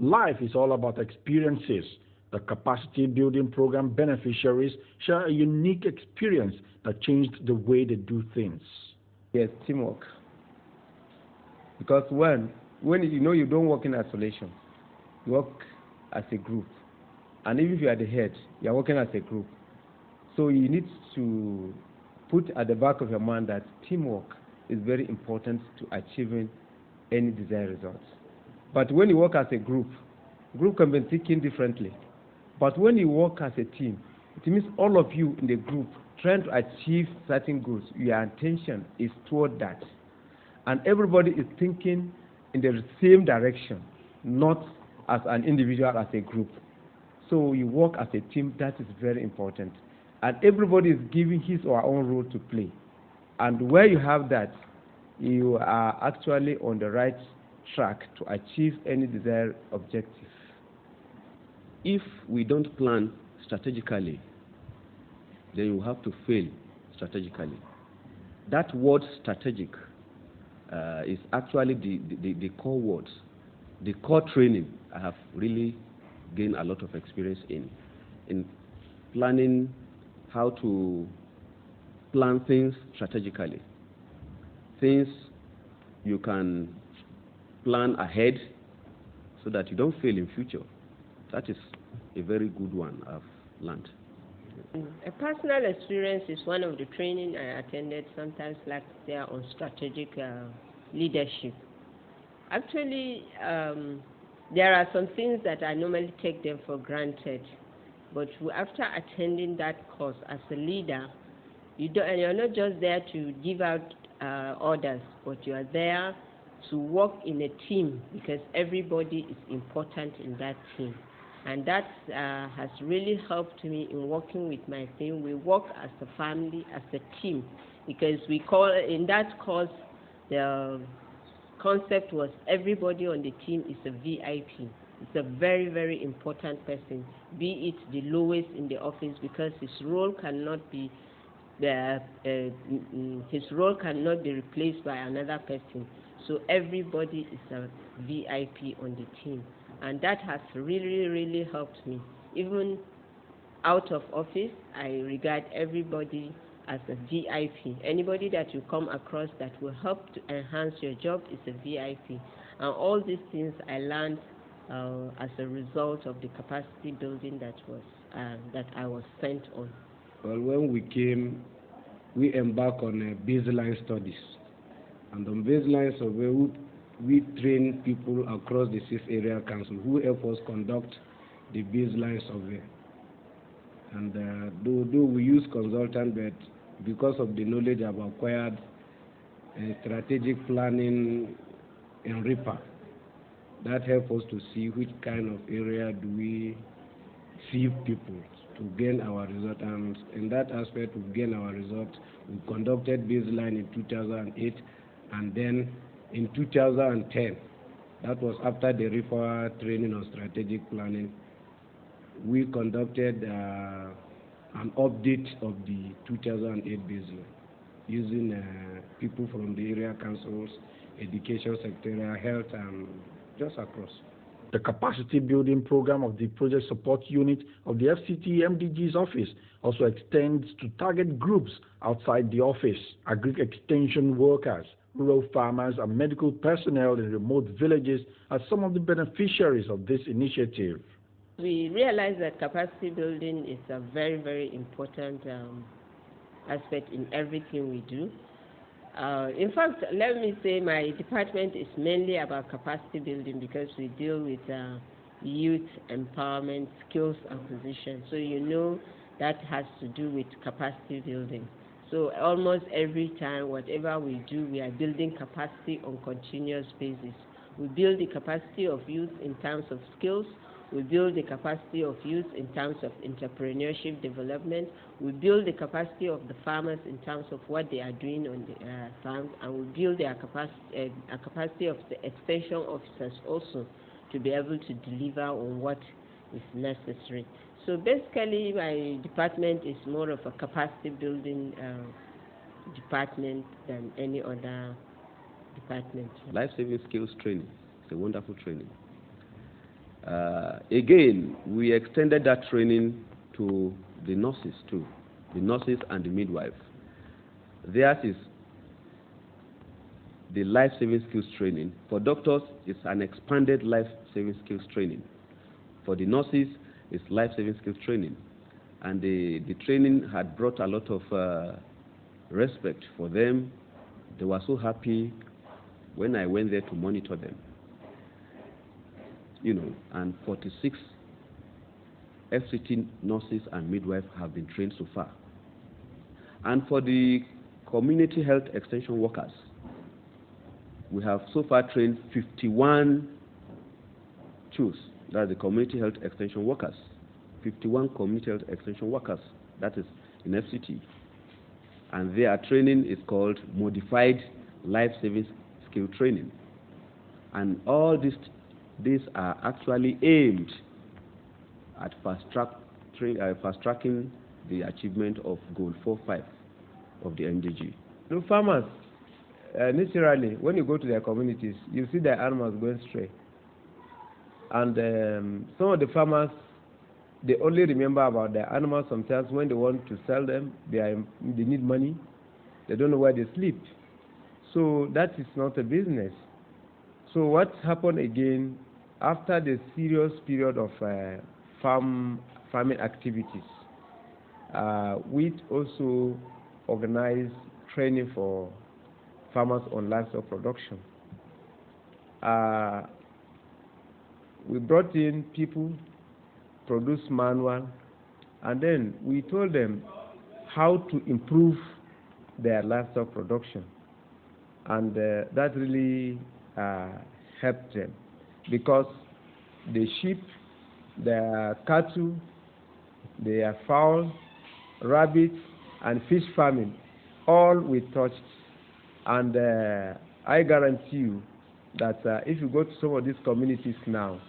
Life is all about experiences. The capacity building program beneficiaries share a unique experience that changed the way they do things. Yes, teamwork. Because when you don't work in isolation, you work as a group. And even if you are the head, you are working as a group. So you need to put at the back of your mind that teamwork is very important to achieving any desired results. But when you work as a group can be thinking differently. But when you work as a team, it means all of you in the group trying to achieve certain goals. Your intention is toward that. And everybody is thinking in the same direction, not as an individual, as a group. So you work as a team, that is very important. And everybody is giving his or her own role to play. And where you have that, you are actually on the right track to achieve any desired objective. If we don't plan strategically, then you have to fail strategically. That word strategic is actually the core words, the core training I have really gained a lot of experience in planning how to plan things strategically. Things you can plan ahead so that you don't fail in future. That is a very good one I've learned. A personal experience is one of the training I attended sometimes like there on strategic leadership. Actually, there are some things that I normally take them for granted, but after attending that course as a leader, you're not just there to give out orders, but you are there to work in a team because everybody is important in that team. And that has really helped me in working with my team. We work as a family, as a team, because we call in that course the concept was everybody on the team is a VIP. It's a very, very important person, be it the lowest in the office, because his role cannot be replaced by another person. So everybody is a VIP on the team. And that has really, really helped me. Even out of office, I regard everybody as a VIP. Anybody that you come across that will help to enhance your job is a VIP. And all these things I learned as a result of the capacity building that I was sent on. Well, when we came, we embarked on baseline studies. And on baseline survey, we train people across the 6 area council who help us conduct the baseline survey. And though we use consultant, but because of the knowledge I've acquired, strategic planning in RIPA, that helps us to see which kind of area do we see people to gain our result. And in that aspect, to gain our result, we conducted baseline in 2008, and then in 2010, that was after the RIPA training on strategic planning, we conducted an update of the 2008 baseline using people from the area councils, education sector, health, and just across. The capacity building program of the Project Support Unit of the FCT MDG's office also extends to target groups outside the office, agri-extension workers, rural farmers, and medical personnel in remote villages are some of the beneficiaries of this initiative. We realize that capacity building is a very, very important aspect in everything we do. In fact, let me say my department is mainly about capacity building because we deal with youth empowerment, skills acquisition. So you know that has to do with capacity building. So almost every time, whatever we do, we are building capacity on continuous basis. We build the capacity of youth in terms of skills. We build the capacity of youth in terms of entrepreneurship development. We build the capacity of the farmers in terms of what they are doing on the farms, and we build their capacity of the extension officers also to be able to deliver on what is necessary. So basically, my department is more of a capacity building department than any other department. Life-saving skills training is a wonderful training. Again, we extended that training to the nurses too, the nurses and the midwife. Theirs is the life-saving skills training. For doctors, it's an expanded life-saving skills training. For the nurses, it's life-saving skills training. And the training had brought a lot of respect for them. They were so happy when I went there to monitor them. You know, and 46 FCT nurses and midwives have been trained so far. And for the community health extension workers, we have so far trained 51 CHUs, that's the community health extension workers. 51 community health extension workers, that is in FCT. And their training is called Modified Life-Saving Skill Training. And all these are actually aimed at fast-tracking the achievement of Goal 4.5 of the MDG. No, farmers, naturally, when you go to their communities, you see their animals going stray. And some of the farmers, they only remember about their animals sometimes when they want to sell them. They need money. They don't know where they sleep. So that is not a business. So what happened again, after the serious period of farming activities, we also organized training for farmers on livestock production. We brought in people, produced manual, and then we told them how to improve their livestock production. And that really helped them, because the sheep, their cattle, their fowl, rabbits, and fish farming, all we touched. And I guarantee you that if you go to some of these communities now,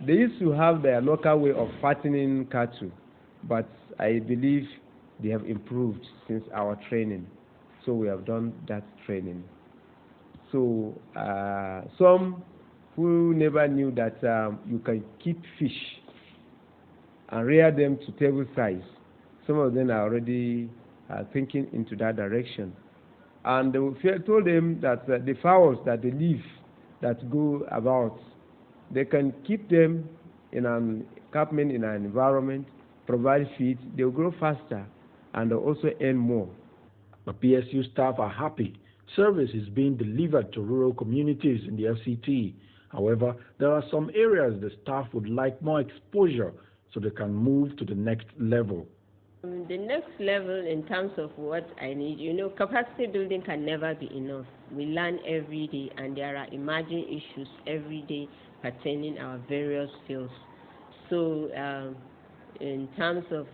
they used to have their local way of fattening cattle, but I believe they have improved since our training. So we have done that training. So some who never knew that you can keep fish and rear them to table size, some of them are already thinking into that direction. And we told them that the fowls that they live, that go about, they can keep them in an encampment, in an environment, provide feed, they'll grow faster and they'll also earn more. The PSU staff are happy. Service is being delivered to rural communities in the FCT. However, there are some areas the staff would like more exposure so they can move to the next level. The next level in terms of what I need, capacity building can never be enough. We learn every day, and there are emerging issues every day pertaining our various fields. So in terms of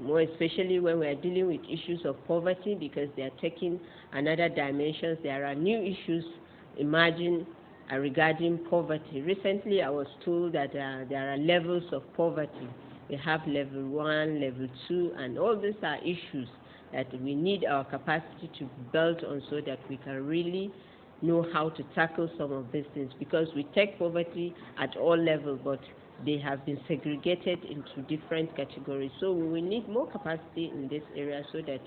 more especially when we are dealing with issues of poverty, because they are taking another dimensions, there are new issues emerging regarding poverty. Recently, I was told that there are levels of poverty. We have level 1, level 2, and all these are issues that we need our capacity to build on so that we can really know how to tackle some of these things, because we take poverty at all levels, but they have been segregated into different categories. So we need more capacity in this area so that,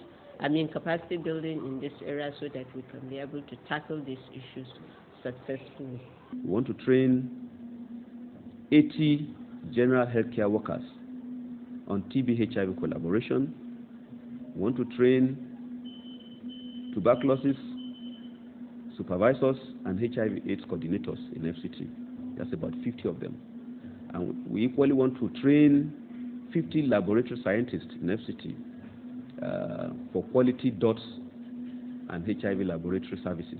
capacity building in this area so that we can be able to tackle these issues successfully. We want to train 80 general healthcare workers on TB-HIV collaboration. We want to train tuberculosis supervisors and HIV/AIDS coordinators in FCT. That's about 50 of them. And we equally want to train 50 laboratory scientists in FCT for quality DOTS and HIV laboratory services.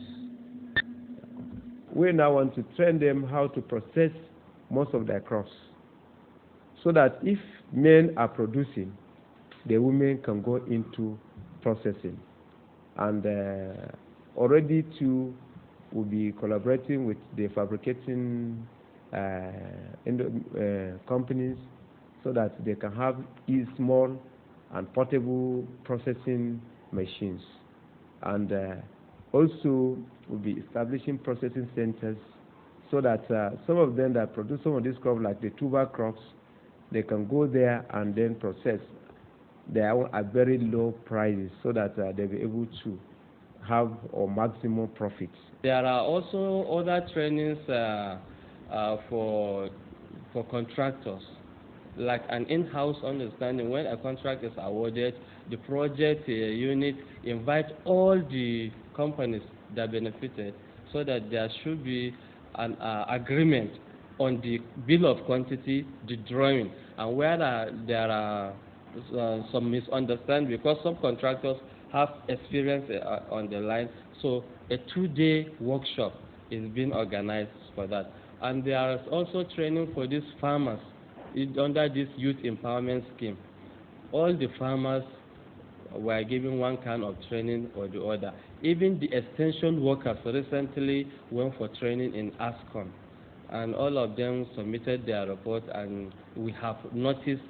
We now want to train them how to process most of their crops, so that if men are producing, the women can go into processing. And already too, we'll be collaborating with the fabricating companies so that they can have small and portable processing machines. And also will be establishing processing centers so that some of them that produce some of these crops, like the tuber crops, they can go there and then process their own at very low prices so that they'll be able to have maximum profits. There are also other trainings for contractors, like an in-house understanding. When a contract is awarded, the project unit invite all the companies that benefited so that there should be an agreement on the bill of quantity, the drawing, and where there are some misunderstanding, because some contractors have experience on the line. So a 2-day workshop is being organized for that. And there is also training for these farmers under this youth empowerment scheme. All the farmers were given one kind of training or the other. Even the extension workers recently went for training in ASCON, and all of them submitted their report, and we have noticed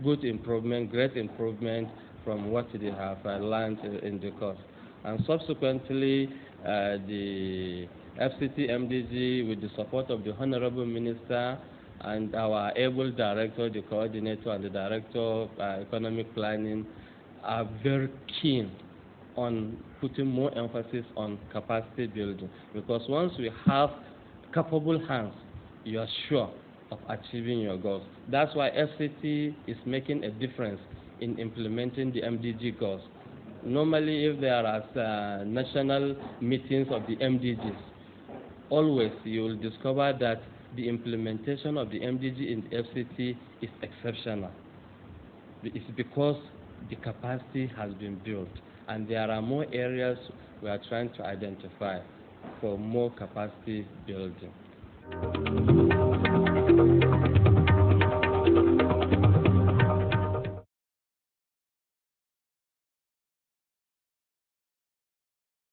good improvement, great improvement from what they have learned in the course. And subsequently, the FCT MDG, with the support of the Honorable Minister and our able director, the coordinator, and the director of economic planning, are very keen on putting more emphasis on capacity building, because once we have capable hands, you are sure of achieving your goals. That's why FCT is making a difference in implementing the MDG goals. Normally, if there are national meetings of the MDGs, always you will discover that the implementation of the MDG in the FCT is exceptional. It's because the capacity has been built, and there are more areas we are trying to identify for more capacity building.